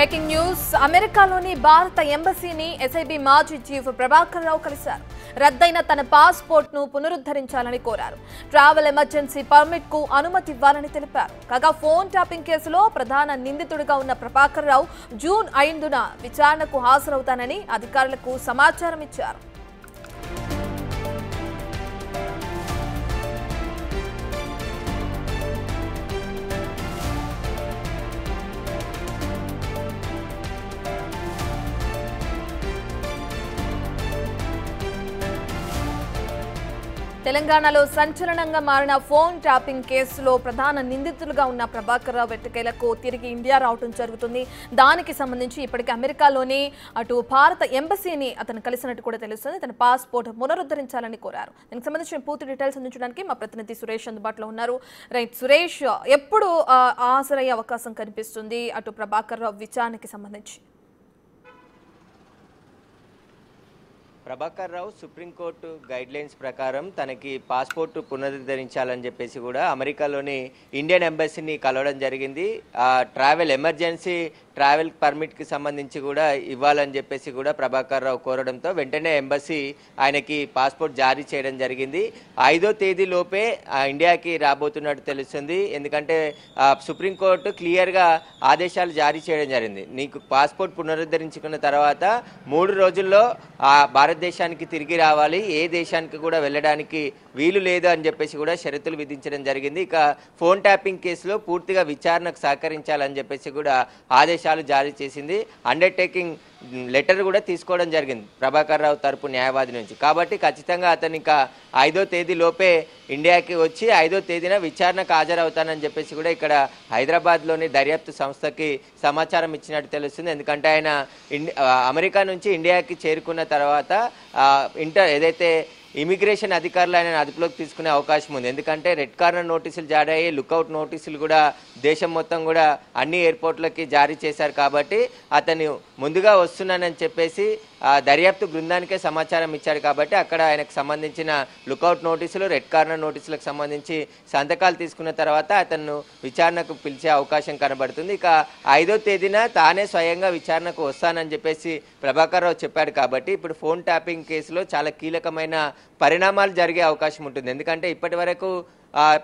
Breaking news అమెరికాలోని భారత ఎంబసీని SIB మాజీ చీఫ్ ప్రభాకర్ రావు కలిశారు. రద్దయిన తన పాస్పోర్ట్ ను పునరుద్ధరించాలని కోరారు. ట్రావెల్ ఎమర్జెన్సీ పర్మిట్ కు అనుమతి ఇవ్వాలని తెలిపారు. కాగా ఫోన్ ట్యాపింగ్ కేసులో ప్రధాన నిందితుడిగా ఉన్న ప్రభాకర్ రావు జూన్ 5న విచారణకు హాజరవుతానని అధికారులకు సమాచారం ఇచ్చారు. తెలంగాణలో సంచలనంగా మారిన ఫోన్ ట్యాపింగ్ కేసులో ప్రధాన నిందితులుగా ఉన్న ప్రభాకర్ రావు వెట్టకేలకు తిరిగి ఇండియా రావడం జరుగుతుంది. దానికి సంబంధించి ఇప్పటికే అమెరికాలోని అటు భారత ఎంబసీని అతను కలిసినట్టు కూడా తెలుస్తుంది. తన పాస్పోర్ట్ పునరుద్ధరించాలని కోరారు. దానికి సంబంధించిన పూర్తి డీటెయిల్స్ అందించడానికి మా ప్రతినిధి సురేష్ అందుబాటులో ఉన్నారు. రైట్ సురేష్, ఎప్పుడు హాజరయ్యే అవకాశం కనిపిస్తుంది అటు ప్రభాకర్ రావు విచారణకి సంబంధించి? ప్రభాకర్ రావు సుప్రీంకోర్టు గైడ్లైన్స్ ప్రకారం తనకి పాస్పోర్ట్ పునరుద్ధరించాలని చెప్పేసి కూడా అమెరికాలోని ఇండియన్ ఎంబసీని కలవడం జరిగింది. ట్రావెల్ ఎమర్జెన్సీ ట్రావెల్ పర్మిట్కి సంబంధించి కూడా ఇవ్వాలని చెప్పేసి కూడా ప్రభాకర్ రావు కోరడంతో వెంటనే ఎంబసీ ఆయనకి పాస్పోర్ట్ జారీ చేయడం జరిగింది. 5వ తేదీలోపే ఇండియాకి రాబోతున్నట్టు తెలుస్తుంది. ఎందుకంటే సుప్రీంకోర్టు క్లియర్గా ఆదేశాలు జారీ చేయడం జరిగింది. నీకు పాస్పోర్ట్ పునరుద్ధరించుకున్న తర్వాత 3 రోజుల్లో భారతదేశానికి తిరిగి రావాలి, ఏ దేశానికి కూడా వెళ్ళడానికి వీలు లేదు అని చెప్పేసి కూడా షరతులు విధించడం జరిగింది. ఇక ఫోన్ ట్యాపింగ్ కేసులో పూర్తిగా విచారణకు సహకరించాలని చెప్పేసి కూడా ఆదేశాలు జారీ చేసింది. అండర్టేకింగ్ లెటర్ కూడా తీసుకోవడం జరిగింది ప్రభాకర్ రావు తరపు న్యాయవాది నుంచి. కాబట్టి ఖచ్చితంగా అతను ఇంకా 5వ తేదీలోపే ఇండియాకి వచ్చి 5వ తేదీన విచారణకు హాజరవుతానని చెప్పేసి కూడా ఇక్కడ హైదరాబాద్లోని దర్యాప్తు సంస్థకి సమాచారం ఇచ్చినట్టు తెలుస్తుంది. ఎందుకంటే ఆయన అమెరికా నుంచి ఇండియాకి చేరుకున్న తర్వాత ఏదైతే ఇమిగ్రేషన్ అధికారులు ఆయన అదుపులోకి తీసుకునే అవకాశం ఉంది. ఎందుకంటే రెడ్ కార్నర్ నోటీసులు జారీ అయ్యి లుకౌట్ నోటీసులు కూడా దేశం మొత్తం కూడా అన్ని ఎయిర్పోర్ట్లకి జారీ చేశారు. కాబట్టి అతను ముందుగా వస్తున్నానని చెప్పేసి దర్యాప్తు బృందానికే సమాచారం ఇచ్చాడు. కాబట్టి అక్కడ ఆయనకు సంబంధించిన లుకౌట్ నోటీసులు, రెడ్ కార్నర్ నోటీసులకు సంబంధించి సంతకాలు తీసుకున్న తర్వాత అతను విచారణకు పిలిచే అవకాశం కనబడుతుంది. ఇక 5వ తేదీన తానే స్వయంగా విచారణకు వస్తానని చెప్పేసి ప్రభాకర్ రావు చెప్పాడు. కాబట్టి ఇప్పుడు ఫోన్ ట్యాపింగ్ కేసులో చాలా కీలకమైన పరిణామాలు జరిగే అవకాశం ఉంటుంది. ఎందుకంటే ఇప్పటి వరకు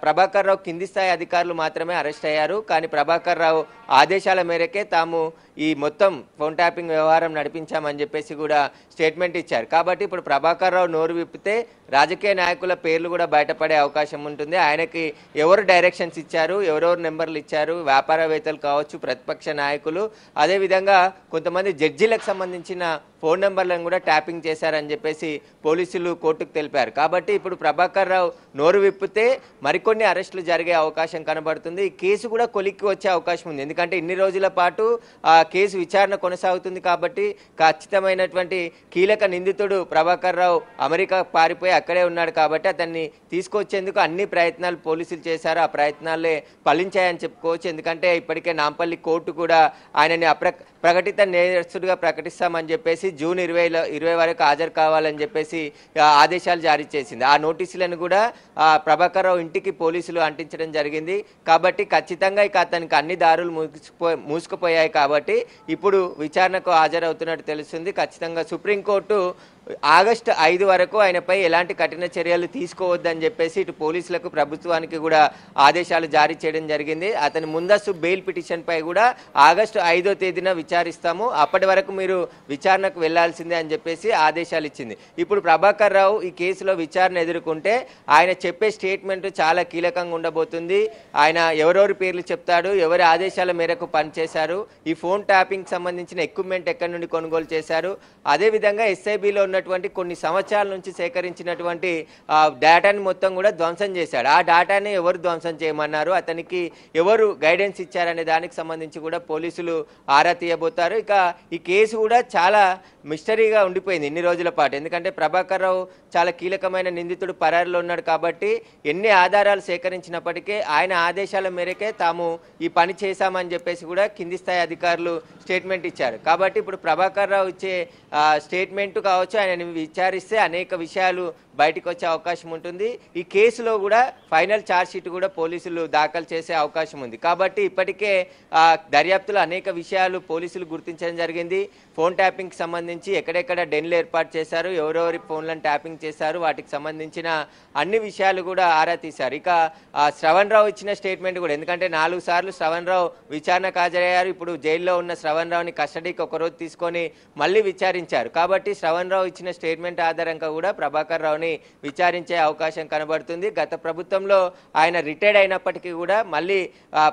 ప్రభాకర్ రావు కింది స్థాయి అధికారులు మాత్రమే అరెస్ట్ అయ్యారు. కానీ ప్రభాకర్ రావు ఆదేశాల మేరకే తాము ఈ మొత్తం ఫోన్ ట్యాపింగ్ వ్యవహారం నడిపించామని చెప్పేసి కూడా స్టేట్మెంట్ ఇచ్చారు. కాబట్టి ఇప్పుడు ప్రభాకర్ రావు నోరు విప్పితే రాజకీయ నాయకుల పేర్లు కూడా బయటపడే అవకాశం ఉంటుంది. ఆయనకి ఎవరు డైరెక్షన్స్ ఇచ్చారు, ఎవరెవరు నెంబర్లు ఇచ్చారు, వ్యాపారవేత్తలు కావచ్చు, ప్రతిపక్ష నాయకులు, అదేవిధంగా కొంతమంది జడ్జీలకు సంబంధించిన ఫోన్ నెంబర్లను కూడా ట్యాపింగ్ చేశారని చెప్పేసి పోలీసులు కోర్టుకు తెలిపారు. కాబట్టి ఇప్పుడు ప్రభాకర్ రావు నోరు విప్పితే మరికొన్ని అరెస్టులు జరిగే అవకాశం కనబడుతుంది. ఈ కేసు కూడా కొలిక్కి వచ్చే అవకాశం ఉంది. ఎందుకంటే ఇన్ని రోజుల పాటు కేసు విచారణ కొనసాగుతుంది. కాబట్టి ఖచ్చితమైనటువంటి కీలక నిందితుడు ప్రభాకర్ రావు అమెరికా పారిపోయి అక్కడే ఉన్నాడు. కాబట్టి అతన్ని తీసుకొచ్చేందుకు అన్ని ప్రయత్నాలు పోలీసులు చేశారు. ఆ ప్రయత్నాలే ఫలించాయని చెప్పుకోవచ్చు. ఎందుకంటే ఇప్పటికే నాంపల్లి కోర్టు కూడా ఆయనని ప్రకటిత నేరస్తుడిగా ప్రకటిస్తామని చెప్పేసి జూన్ 20 వరకు హాజరు కావాలని చెప్పేసి ఆదేశాలు జారీ చేసింది. ఆ నోటీసులను కూడా ప్రభాకర్ రావు ఇంటికి పోలీసులు అంటించడం జరిగింది. కాబట్టి ఖచ్చితంగా ఇక అతనికి అన్ని దారులు మూసుకుపోయాయి. కాబట్టి ఇప్పుడు విచారణకు హాజరవుతున్నట్టు తెలుస్తుంది. ఖచ్చితంగా సుప్రీంకోర్టు ఆగస్టు 5 వరకు ఆయనపై ఎలాంటి కఠిన చర్యలు తీసుకోవద్దని చెప్పేసి ఇటు పోలీసులకు ప్రభుత్వానికి కూడా ఆదేశాలు జారీ చేయడం జరిగింది. అతని ముందస్తు బెయిల్ పిటిషన్పై కూడా ఆగస్టు 5వ తేదీన విచారిస్తాము, అప్పటి వరకు మీరు విచారణకు వెళ్లాల్సిందే అని చెప్పేసి ఆదేశాలు ఇచ్చింది. ఇప్పుడు ప్రభాకర్ రావు ఈ కేసులో విచారణ ఎదుర్కొంటే ఆయన చెప్పే స్టేట్మెంట్ చాలా కీలకంగా ఉండబోతుంది. ఆయన ఎవరెవరి పేర్లు చెప్తాడు, ఎవరి ఆదేశాల మేరకు పనిచేశారు, ఈ ఫోన్ ట్యాపింగ్ సంబంధించిన ఎక్విప్మెంట్ ఎక్కడి నుండి కొనుగోలు చేశారు, అదేవిధంగా ఎస్ఐబిలో ఉన్నటువంటి కొన్ని సంవత్సరాల నుంచి సేకరించినటువంటి డేటాని మొత్తం కూడా ధ్వంసం చేశాడు. ఆ డేటాని ఎవరు ధ్వంసం చేయమన్నారు, అతనికి ఎవరు గైడెన్స్ ఇచ్చారనే దానికి సంబంధించి కూడా పోలీసులు ఆరా తీయబోతారు. ఇక ఈ కేసు కూడా చాలా మిస్టరీగా ఉండిపోయింది ఇన్ని రోజుల పాటు. ఎందుకంటే ప్రభాకర్ రావు చాలా కీలకమైన నిందితుడు పరారిలో ఉన్నాడు. కాబట్టి ఎన్ని ఆధారాలు సేకరించినప్పటికీ ఆయన ఆదేశాల మేరకే తాము ఈ పని చేశామని చెప్పేసి కూడా కింది స్థాయి అధికారులు స్టేట్మెంట్ ఇచ్చారు. కాబట్టి ఇప్పుడు ప్రభాకర్ రావు ఇచ్చే స్టేట్మెంట్ కావచ్చు, ఆయన విచారిస్తే అనేక విషయాలు బయటకు వచ్చే అవకాశం ఉంటుంది. ఈ కేసులో కూడా ఫైనల్ ఛార్జ్ షీట్ కూడా పోలీసులు దాఖలు చేసే అవకాశం ఉంది. కాబట్టి ఇప్పటికే దర్యాప్తులో అనేక విషయాలు పోలీసులు గుర్తించడం జరిగింది. ఫోన్ ట్యాపింగ్కి సంబంధించి ఎక్కడెక్కడ డెన్లు ఏర్పాటు చేశారు, ఎవరెవరి ఫోన్లను ట్యాపింగ్ చేశారు, వాటికి సంబంధించిన అన్ని విషయాలు కూడా ఆరా తీశారు. ఇక శ్రవణ్ రావు ఇచ్చిన స్టేట్మెంట్ కూడా, ఎందుకంటే 4 సార్లు శ్రవణ్ రావు విచారణకు హాజరయ్యారు. ఇప్పుడు జైల్లో ఉన్న శ్రవణ్ రావుని కస్టడీకి ఒకరోజు తీసుకొని మళ్ళీ విచారించారు. కాబట్టి శ్రవణ్ రావు ఇచ్చిన స్టేట్మెంట్ ఆధారంగా కూడా ప్రభాకర్ రావుని విచారించే అవకాశం కనబడుతుంది. గత ప్రభుత్వంలో ఆయన రిటైర్డ్ అయినప్పటికీ కూడా మళ్ళీ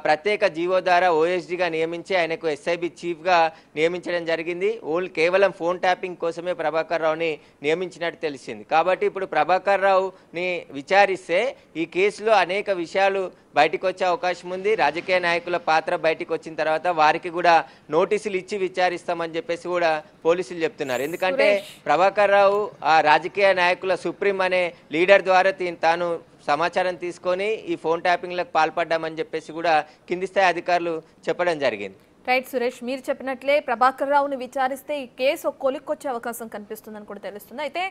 ప్రత్యేక జీవో ద్వారా ఓఎస్డీగా నియమించి ఆయనకు ఎస్ఐబి చీఫ్గా నియమించడం జరిగింది. కేవలం ఫోన్ ట్యాపింగ్ కోసమే ప్రభాకర్ రావుని నియమించినట్టు తెలిసింది. కాబట్టి ఇప్పుడు ప్రభాకర్ రావుని విచారిస్తే ఈ కేసులో అనేక విషయాలు బయటకు వచ్చే అవకాశం ఉంది. రాజకీయ నాయకుల పాత్ర బయటకు వచ్చిన తర్వాత వారికి కూడా నోటీసులు ఇచ్చి విచారిస్తామని చెప్పేసి కూడా పోలీసులు చెప్తున్నారు. ఎందుకంటే ప్రభాకర్ రావు ఆ రాజకీయ నాయకుల సుప్రీం అనే లీడర్ ద్వారా తాను సమాచారం తీసుకొని ఈ ఫోన్ ట్యాపింగ్లకు పాల్పడ్డామని చెప్పేసి కూడా కింది స్థాయి అధికారులు చెప్పడం జరిగింది. రైట్ సురేష్, మీరు చెప్పినట్లే ప్రభాకర్ రావుని విచారిస్తే ఈ కేసు కొలిక్కొచ్చే అవకాశం కనిపిస్తుందని కూడా తెలుస్తుంది. అయితే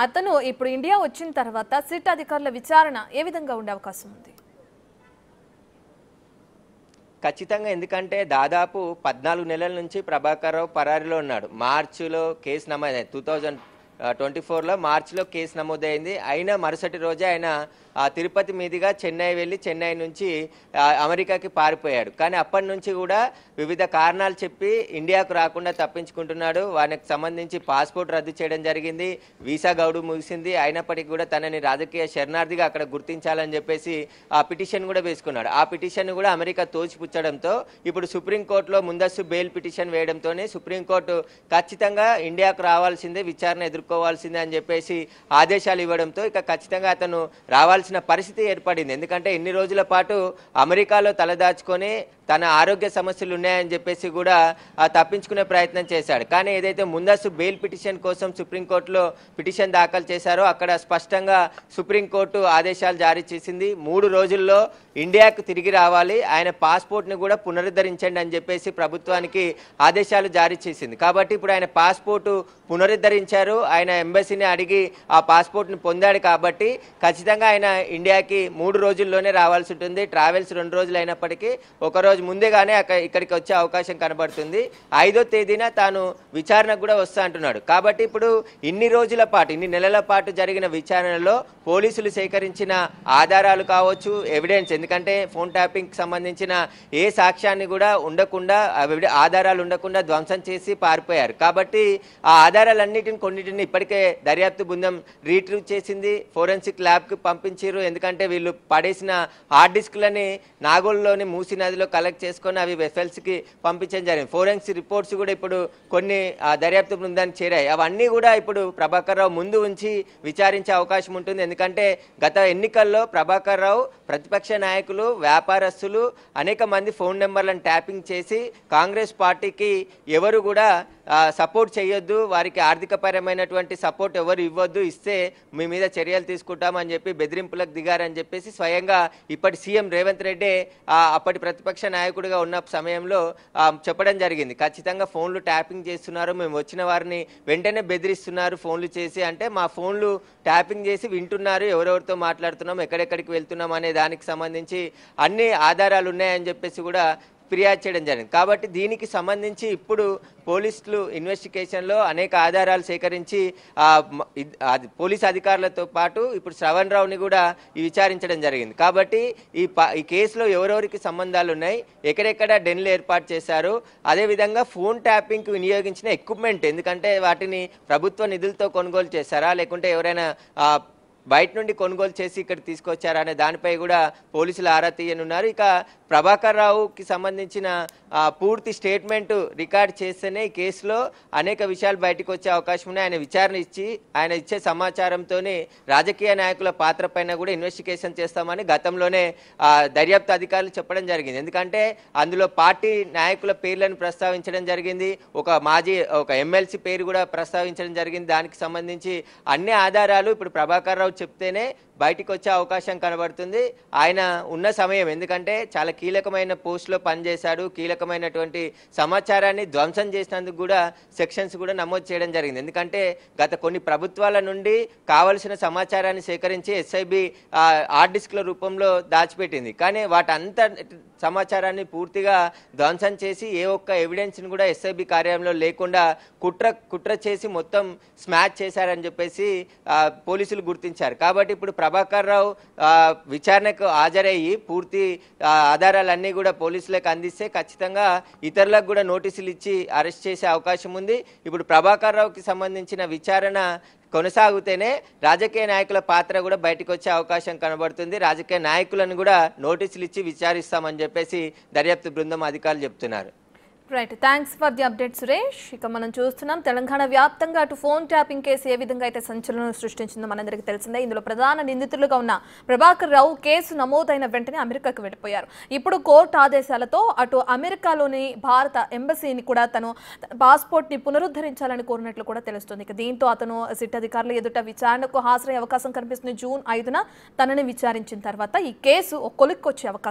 అతను ఇప్పుడు ఇండియా వచ్చిన తర్వాత సిట్ అధికారుల విచారణ ఏ విధంగా ఉండే అవకాశం ఉంది? ఖచ్చితంగా, ఎందుకంటే దాదాపు 14 నెలల నుంచి ప్రభాకర్ రావు పరారీలో ఉన్నాడు. మార్చిలో కేసు నమోదైంది, 2024లో మార్చిలో కేసు నమోదైంది. అయినా మరుసటి రోజే ఆయన తిరుపతి మీదుగా చెన్నై వెళ్ళి చెన్నై నుంచి అమెరికాకి పారిపోయాడు. కానీ అప్పటి నుంచి కూడా వివిధ కారణాలు చెప్పి ఇండియాకు రాకుండా తప్పించుకుంటున్నాడు. వానికి సంబంధించి పాస్పోర్ట్ రద్దు చేయడం జరిగింది, వీసా గడువు ముగిసింది. అయినప్పటికీ కూడా తనని రాజకీయ శరణార్థిగా అక్కడ గుర్తించాలని చెప్పేసి ఆ పిటిషన్ కూడా వేసుకున్నాడు. ఆ పిటిషన్ కూడా అమెరికా తోచిపుచ్చడంతో ఇప్పుడు సుప్రీంకోర్టులో ముందస్తు బెయిల్ పిటిషన్ వేయడంతోనే సుప్రీంకోర్టు ఖచ్చితంగా ఇండియాకు రావాల్సిందే, విచారణ ఎదుర్కోవాల్సిందే అని చెప్పేసి ఆదేశాలు ఇవ్వడంతో ఇక ఖచ్చితంగా అతను రావాల్సిన పరిస్థితి ఏర్పడింది. ఎందుకంటే ఇన్ని రోజుల పాటు అమెరికాలో తలదాచుకొని తన ఆరోగ్య సమస్యలు ఉన్నాయని చెప్పేసి కూడా తప్పించుకునే ప్రయత్నం చేశాడు. కానీ ఏదైతే ముందస్తు బెయిల్ పిటిషన్ కోసం సుప్రీంకోర్టులో పిటిషన్ దాఖలు చేశారో అక్కడ స్పష్టంగా సుప్రీంకోర్టు ఆదేశాలు జారీ చేసింది. 3 రోజుల్లో ఇండియాకు తిరిగి రావాలి, ఆయన పాస్పోర్ట్ని కూడా పునరుద్ధరించండి అని చెప్పేసి ప్రభుత్వానికి ఆదేశాలు జారీ చేసింది. కాబట్టి ఇప్పుడు ఆయన పాస్పోర్టు పునరుద్ధరించారు, ఆయన ఎంబసీని అడిగి ఆ పాస్పోర్ట్ని పొందాడు. కాబట్టి ఖచ్చితంగా ఆయన ఇండియాకి 3 రోజుల్లోనే రావాల్సి ఉంటుంది. ట్రావెల్స్ 2 రోజులు అయినప్పటికీ ఒకరోజు ముందేగానే ఇక్కడికి వచ్చే అవకాశం కనబడుతుంది. 5వ తేదీన తాను విచారణకు కూడా వస్తా అంటున్నాడు. కాబట్టి ఇప్పుడు ఇన్ని రోజుల పాటు, ఇన్ని నెలల పాటు జరిగిన విచారణలో పోలీసులు సేకరించిన ఆధారాలు కావచ్చు, ఎవిడెన్స్, ఎందుకంటే ఫోన్ ట్యాపింగ్కి సంబంధించిన ఏ సాక్ష్యాన్ని కూడా ఉండకుండా, ఆధారాలు ఉండకుండా ధ్వంసం చేసి పారిపోయారు. కాబట్టి ఆ ఆధారాలన్నిటిని కొన్నిటిని ఇప్పటికే దర్యాప్తు బృందం రీట్రీవ్ చేసింది, ఫోరెన్సిక్ ల్యాబ్కి పంపించారు. ఎందుకంటే వీళ్ళు పడేసిన హార్డ్ డిస్క్లని నాగోల్లోని మూసీ నదిలో కలెక్ట్ చేసుకొని అవి వెసల్స్కి పంపించడం జరిగింది. ఫోరెన్సిక్ రిపోర్ట్స్ కూడా ఇప్పుడు కొన్ని దర్యాప్తు బృందానికి చేరాయి. అవన్నీ కూడా ఇప్పుడు ప్రభాకర్ రావు ముందు ఉంచి విచారించే అవకాశం ఉంటుంది. ఎందుకంటే గత ఎన్నికల్లో ప్రభాకర్ రావు ప్రతిపక్ష నాయకులు, వ్యాపారస్తులు అనేక మంది ఫోన్ నెంబర్లను ట్యాపింగ్ చేసి కాంగ్రెస్ పార్టీకి ఎవరు కూడా సపోర్ట్ చేయొద్దు, వారికి ఆర్థికపరమైనటువంటి సపోర్ట్ ఎవరు ఇవ్వద్దు, ఇస్తే మీ మీద చర్యలు తీసుకుంటామని చెప్పి బెదిరింపులకు దిగారని చెప్పేసి స్వయంగా ఇప్పటి సీఎం రేవంత్ రెడ్డి అప్పటి ప్రతిపక్ష నాయకుడిగా ఉన్న సమయంలో చెప్పడం జరిగింది. ఖచ్చితంగా ఫోన్లు ట్యాపింగ్ చేస్తున్నారు, మేము వచ్చిన వారిని వెంటనే బెదిరిస్తున్నారు ఫోన్లు చేసి. అంటే మా ఫోన్లు ట్యాపింగ్ చేసి వింటున్నారు, ఎవరెవరితో మాట్లాడుతున్నాం, ఎక్కడెక్కడికి వెళ్తున్నాం అనే దానికి సంబంధించి అన్ని ఆధారాలు ఉన్నాయని చెప్పేసి కూడా ఫిర్యాదు చేయడం జరిగింది. కాబట్టి దీనికి సంబంధించి ఇప్పుడు పోలీసులు ఇన్వెస్టిగేషన్లో అనేక ఆధారాలు సేకరించి పోలీసు అధికారులతో పాటు ఇప్పుడు శ్రవణ్ రావుని కూడా విచారించడం జరిగింది. కాబట్టి ఈ కేసులో ఎవరెవరికి సంబంధాలు ఉన్నాయి, ఎక్కడెక్కడ డెన్లు ఏర్పాటు చేశారు, అదేవిధంగా ఫోన్ ట్యాపింగ్కి వినియోగించిన ఎక్విప్మెంట్, ఎందుకంటే వాటిని ప్రభుత్వ నిధులతో కొనుగోలు చేశారా లేకుంటే ఎవరైనా బయట నుండి కొనుగోలు చేసి ఇక్కడ తీసుకొచ్చారా అనే దానిపై కూడా పోలీసులు ఆరా తీయనున్నారు. ఇక ప్రభాకర్ రావుకి సంబంధించిన పూర్తి స్టేట్మెంట్ రికార్డ్ చేస్తేనే ఈ కేసులో అనేక విషయాలు బయటకు వచ్చే అవకాశం ఉన్నాయి. ఆయన విచారణ ఇచ్చి ఆయన ఇచ్చే సమాచారంతోనే రాజకీయ నాయకుల పాత్ర పైన కూడా ఇన్వెస్టిగేషన్ చేస్తామని గతంలోనే దర్యాప్తు అధికారులు చెప్పడం జరిగింది. ఎందుకంటే అందులో పార్టీ నాయకుల పేర్లను ప్రస్తావించడం జరిగింది, ఒక ఎమ్మెల్సీ పేరు కూడా ప్రస్తావించడం జరిగింది. దానికి సంబంధించి అన్ని ఆధారాలు ఇప్పుడు ప్రభాకర్ రావు చెప్తేనే బయటికి వచ్చే అవకాశం కనబడుతుంది. ఆయన ఉన్న సమయం, ఎందుకంటే చాలా కీలకమైన పోస్టులో పనిచేశాడు, కీలకమైనటువంటి సమాచారాన్ని ధ్వంసం చేసినందుకు కూడా సెక్షన్స్ కూడా నమోదు చేయడం జరిగింది. ఎందుకంటే గత కొన్ని ప్రభుత్వాల నుండి కావలసిన సమాచారాన్ని సేకరించి ఎస్ఐబి హార్డ్ డిస్క్ల రూపంలో దాచిపెట్టింది. కానీ వాటంత సమాచారాన్ని పూర్తిగా ధ్వంసం చేసి ఏ ఒక్క ఎవిడెన్స్ని కూడా ఎస్ఐబి కార్యాలయంలో లేకుండా కుట్ర చేసి మొత్తం స్మాచ్ చేశారని చెప్పేసి పోలీసులు గుర్తించారు. కాబట్టి ఇప్పుడు ప్రభాకర్ రావు విచారణకు హాజరయ్యి పూర్తి ఆధారాలన్నీ కూడా పోలీసులకు అందిస్తే ఖచ్చితంగా ఇతరులకు కూడా నోటీసులు ఇచ్చి అరెస్ట్ చేసే అవకాశం ఉంది. ఇప్పుడు ప్రభాకర్ రావుకి సంబంధించిన విచారణ కొనసాగితేనే రాజకీయ నాయకుల పాత్ర కూడా బయటకు వచ్చే అవకాశం కనబడుతుంది. రాజకీయ నాయకులను కూడా నోటీసులు ఇచ్చి విచారిస్తామని చెప్పేసి దర్యాప్తు బృందం అధికారులు చెప్తున్నారు. Right, thanks for the update Suresh. ఇక మనం చూస్తున్నాం తెలంగాణ వ్యాప్తంగా అటు ఫోన్ ట్యాపింగ్ కేసు ఏ విధంగా అయితే సంచలనం సృష్టించిందో మనందరికీ తెలిసిందే. ఇందులో ప్రధాన నిందితులుగా ఉన్న ప్రభాకర్ రావు కేసు నమోదైన వెంటనే అమెరికాకు వెళ్ళిపోయారు. ఇప్పుడు కోర్టు ఆదేశాలతో అటు అమెరికాలోని భారత ఎంబసీని కూడా తను పాస్పోర్ట్ని పునరుద్ధరించాలని కోరినట్లు కూడా తెలుస్తుంది. ఇక దీంతో అతను సిట్ అధికారులు ఎదుట విచారణకు హాజరయ్యే అవకాశం కనిపిస్తుంది. జూన్ 5న తనని విచారించిన తర్వాత ఈ కేసు కొలిక్కొచ్చే అవకాశం